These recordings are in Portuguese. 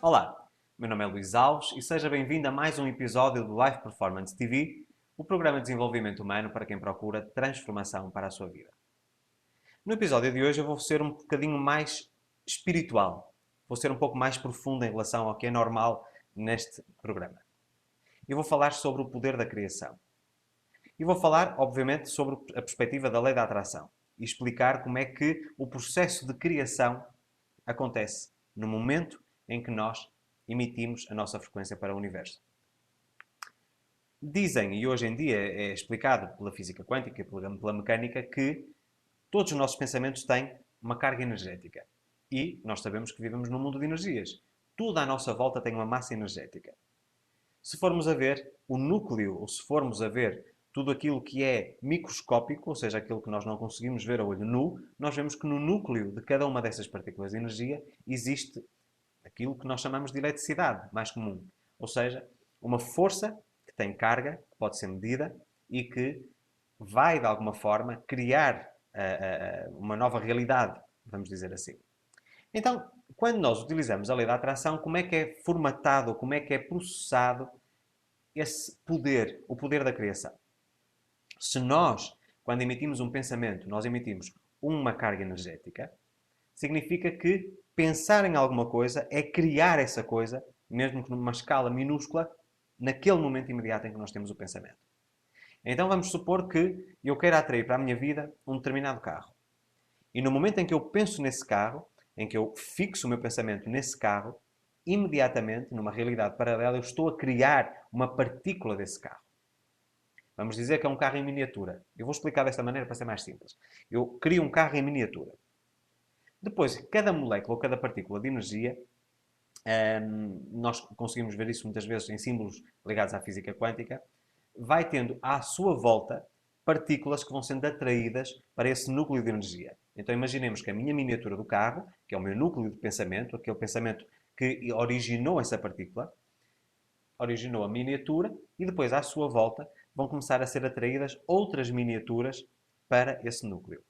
Olá, meu nome é Luís Alves e seja bem-vindo a mais um episódio do Life Performance TV, o programa de desenvolvimento humano para quem procura transformação para a sua vida. No episódio de hoje eu vou ser um bocadinho mais espiritual, vou ser um pouco mais profundo em relação ao que é normal neste programa. Eu vou falar sobre o poder da criação. E vou falar, obviamente, sobre a perspectiva da lei da atração e explicar como é que o processo de criação acontece no momento em que nós emitimos a nossa frequência para o universo. Dizem, e hoje em dia é explicado pela física quântica e pela mecânica, que todos os nossos pensamentos têm uma carga energética. E nós sabemos que vivemos num mundo de energias. Tudo à nossa volta tem uma massa energética. Se formos a ver o núcleo, ou se formos a ver tudo aquilo que é microscópico, ou seja, aquilo que nós não conseguimos ver a olho nu, nós vemos que no núcleo de cada uma dessas partículas de energia existe aquilo que nós chamamos de eletricidade, mais comum. Ou seja, uma força que tem carga, que pode ser medida e que vai, de alguma forma, criar uma nova realidade, vamos dizer assim. Então, quando nós utilizamos a lei da atração, como é que é formatado, como é que é processado esse poder, o poder da criação? Se nós, quando emitimos um pensamento, nós emitimos uma carga energética, significa que pensar em alguma coisa é criar essa coisa, mesmo que numa escala minúscula, naquele momento imediato em que nós temos o pensamento. Então vamos supor que eu queira atrair para a minha vida um determinado carro. E no momento em que eu penso nesse carro, em que eu fixo o meu pensamento nesse carro, imediatamente, numa realidade paralela, eu estou a criar uma partícula desse carro. Vamos dizer que é um carro em miniatura. Eu vou explicar desta maneira para ser mais simples. Eu crio um carro em miniatura. Depois, cada molécula ou cada partícula de energia, nós conseguimos ver isso muitas vezes em símbolos ligados à física quântica, vai tendo à sua volta partículas que vão sendo atraídas para esse núcleo de energia. Então imaginemos que a minha miniatura do carro, que é o meu núcleo de pensamento, aquele pensamento que originou essa partícula, originou a miniatura e depois à sua volta vão começar a ser atraídas outras miniaturas para esse núcleo.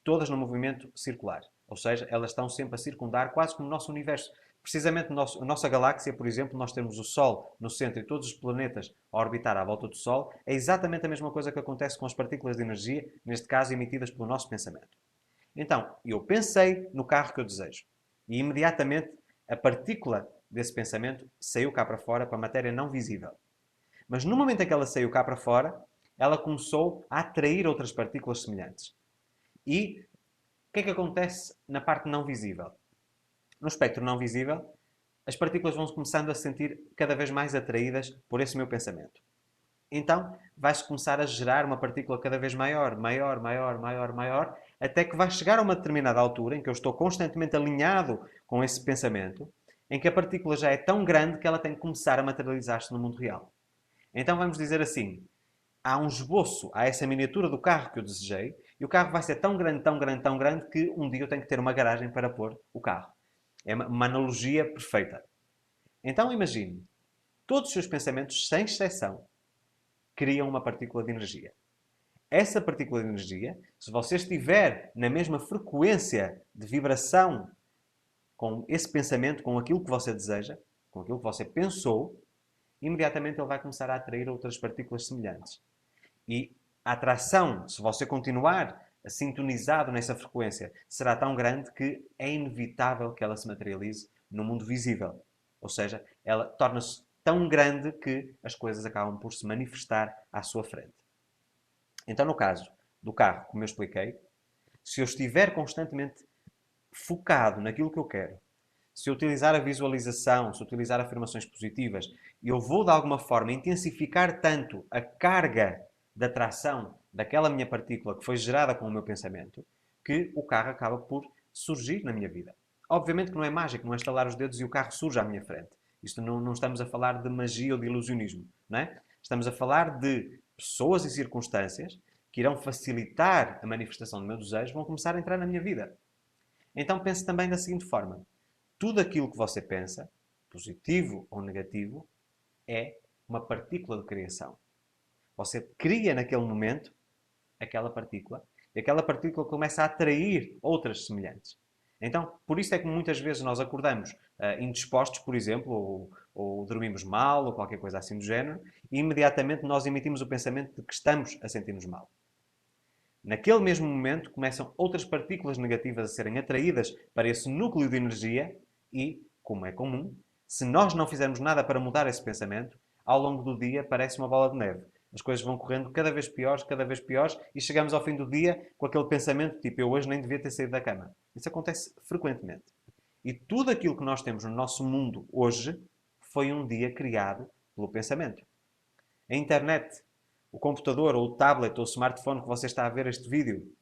Todas no movimento circular. Ou seja, elas estão sempre a circundar, quase como o nosso universo. Precisamente a nossa galáxia, por exemplo, nós temos o Sol no centro e todos os planetas a orbitar à volta do Sol, é exatamente a mesma coisa que acontece com as partículas de energia, neste caso emitidas pelo nosso pensamento. Então, eu pensei no carro que eu desejo e imediatamente a partícula desse pensamento saiu cá para fora para a matéria não visível. Mas no momento em que ela saiu cá para fora, ela começou a atrair outras partículas semelhantes. E o que é que acontece na parte não visível? No espectro não visível, as partículas vão começando a se sentir cada vez mais atraídas por esse meu pensamento. Então, vai-se começar a gerar uma partícula cada vez maior, maior, maior, maior, maior, até que vai chegar a uma determinada altura em que eu estou constantemente alinhado com esse pensamento, em que a partícula já é tão grande que ela tem que começar a materializar-se no mundo real. Então, vamos dizer assim, há um esboço, há essa miniatura do carro que eu desejei, e o carro vai ser tão grande, tão grande, tão grande, que um dia eu tenho que ter uma garagem para pôr o carro. É uma analogia perfeita. Então imagine, todos os seus pensamentos, sem exceção, criam uma partícula de energia. Essa partícula de energia, se você estiver na mesma frequência de vibração com esse pensamento, com aquilo que você deseja, com aquilo que você pensou, imediatamente ele vai começar a atrair outras partículas semelhantes. E a atração, se você continuar sintonizado nessa frequência, será tão grande que é inevitável que ela se materialize no mundo visível. Ou seja, ela torna-se tão grande que as coisas acabam por se manifestar à sua frente. Então, no caso do carro, como eu expliquei, se eu estiver constantemente focado naquilo que eu quero, se eu utilizar a visualização, se eu utilizar afirmações positivas, eu vou de alguma forma intensificar tanto a carga de atração daquela minha partícula que foi gerada com o meu pensamento, que o carro acaba por surgir na minha vida. Obviamente que não é mágico, não é estalar os dedos e o carro surge à minha frente. Isto não estamos a falar de magia ou de ilusionismo, não é? Estamos a falar de pessoas e circunstâncias que irão facilitar a manifestação do meu desejo, vão começar a entrar na minha vida. Então pense também da seguinte forma: tudo aquilo que você pensa, positivo ou negativo, é uma partícula de criação. Você cria naquele momento aquela partícula e aquela partícula começa a atrair outras semelhantes. Então, por isso é que muitas vezes nós acordamos indispostos, por exemplo, ou dormimos mal, ou qualquer coisa assim do género, e imediatamente nós emitimos o pensamento de que estamos a sentir-nos mal. Naquele mesmo momento, começam outras partículas negativas a serem atraídas para esse núcleo de energia e, como é comum, se nós não fizermos nada para mudar esse pensamento, ao longo do dia parece uma bola de neve. As coisas vão correndo cada vez piores, e chegamos ao fim do dia com aquele pensamento tipo, eu hoje nem devia ter saído da cama. Isso acontece frequentemente. E tudo aquilo que nós temos no nosso mundo hoje foi um dia criado pelo pensamento. A internet, o computador, ou o tablet, ou o smartphone que você está a ver este vídeo,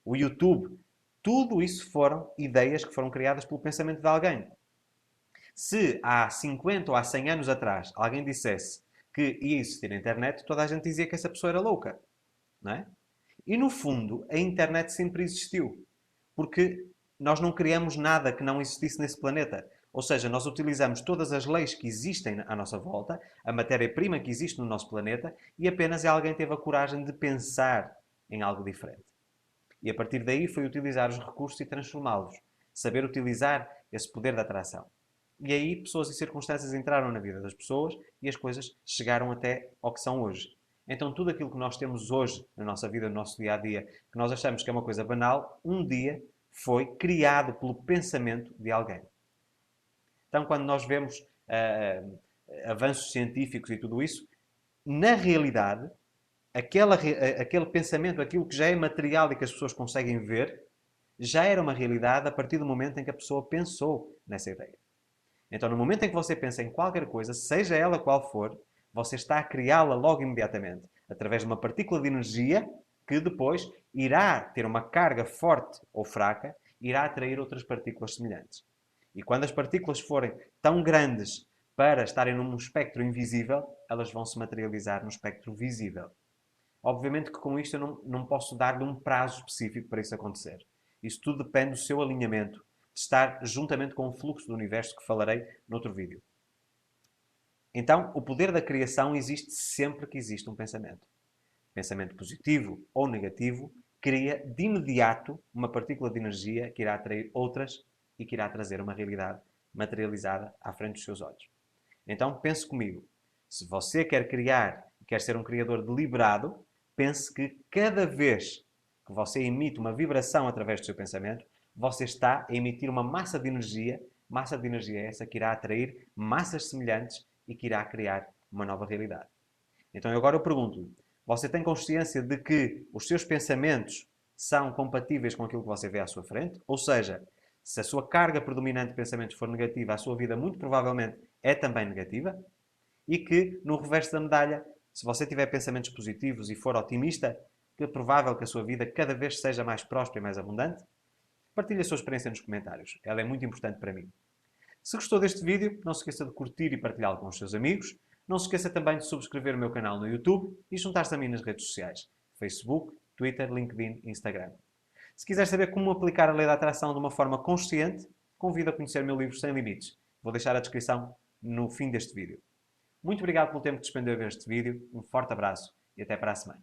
o YouTube, tudo isso foram ideias que foram criadas pelo pensamento de alguém. Se há 50 ou há 100 anos atrás alguém dissesse que ia existir a internet, toda a gente dizia que essa pessoa era louca. Não é? E no fundo, a internet sempre existiu. Porque nós não criamos nada que não existisse nesse planeta. Ou seja, nós utilizamos todas as leis que existem à nossa volta, a matéria-prima que existe no nosso planeta, e apenas alguém teve a coragem de pensar em algo diferente. E a partir daí foi utilizar os recursos e transformá-los. Saber utilizar esse poder da atração. E aí pessoas e circunstâncias entraram na vida das pessoas e as coisas chegaram até ao que são hoje. Então tudo aquilo que nós temos hoje na nossa vida, no nosso dia-a-dia, que nós achamos que é uma coisa banal, um dia foi criado pelo pensamento de alguém. Então quando nós vemos avanços científicos e tudo isso, na realidade, aquele pensamento, aquilo que já é material e que as pessoas conseguem ver, já era uma realidade a partir do momento em que a pessoa pensou nessa ideia. Então, no momento em que você pensa em qualquer coisa, seja ela qual for, você está a criá-la logo imediatamente, através de uma partícula de energia que depois irá ter uma carga forte ou fraca, irá atrair outras partículas semelhantes. E quando as partículas forem tão grandes para estarem num espectro invisível, elas vão se materializar no espectro visível. Obviamente que com isto eu não posso dar-lhe um prazo específico para isso acontecer. Isso tudo depende do seu alinhamento, de estar juntamente com o fluxo do universo que falarei noutro vídeo. Então, o poder da criação existe sempre que existe um pensamento. Pensamento positivo ou negativo cria de imediato uma partícula de energia que irá atrair outras e que irá trazer uma realidade materializada à frente dos seus olhos. Então, pense comigo. Se você quer criar, quer ser um criador deliberado, pense que cada vez que você emite uma vibração através do seu pensamento, você está a emitir uma massa de energia essa que irá atrair massas semelhantes e que irá criar uma nova realidade. Então agora eu pergunto-lhe, você tem consciência de que os seus pensamentos são compatíveis com aquilo que você vê à sua frente? Ou seja, se a sua carga predominante de pensamentos for negativa, a sua vida muito provavelmente é também negativa? E que, no reverso da medalha, se você tiver pensamentos positivos e for otimista, que é provável que a sua vida cada vez seja mais próspera e mais abundante? Partilhe a sua experiência nos comentários. Ela é muito importante para mim. Se gostou deste vídeo, não se esqueça de curtir e partilhá-lo com os seus amigos. Não se esqueça também de subscrever o meu canal no YouTube e juntar-se a mim nas redes sociais. Facebook, Twitter, LinkedIn e Instagram. Se quiser saber como aplicar a lei da atração de uma forma consciente, convido a conhecer o meu livro Sem Limites. Vou deixar a descrição no fim deste vídeo. Muito obrigado pelo tempo que despendeu a ver este vídeo. Um forte abraço e até para a semana.